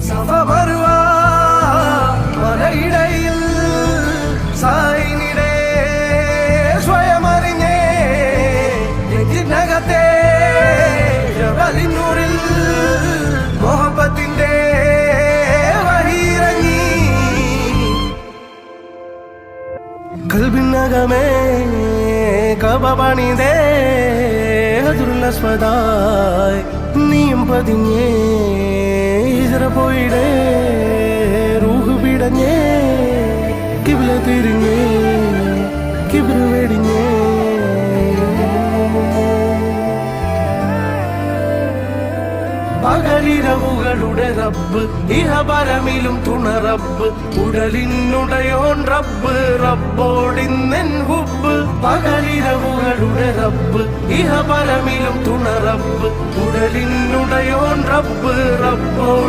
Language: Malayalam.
സഫ മറുവ മലയിടയിൽ സായിനിടെ സ്വയമറിഞ്ഞേ നെഞ്ചിനകത്തെ ജബലിന്നൂറിൽ മുഹബത്തിന്റെ വഹിയിറങ്ങി കൽബിനകമേ കബ പണിതേ ഹജറുൽ നീയും പതിഞ്ഞേ ഹിജറ പോയിടേ റൂഹ് പിടഞ്ഞേ കിബില തിരിഞ്ഞേ കിബിറ് വെടിഞ്ഞേ പകലിരവുകളുടെ റബ്ബ് ഇഹപരമിലും തുണ റബ്ബ് ഉടലിനുടയോൻ റബ്ബ് റബ്ബോടിന്നെൻ ഹുബ്ബ് പകലിരവുകളുടെ റബ്ബ് ഇഹപരമിലും തുണ റബ്ബ് ഉടലിനുടയോൻ റബ്ബ് റബ്ബോട്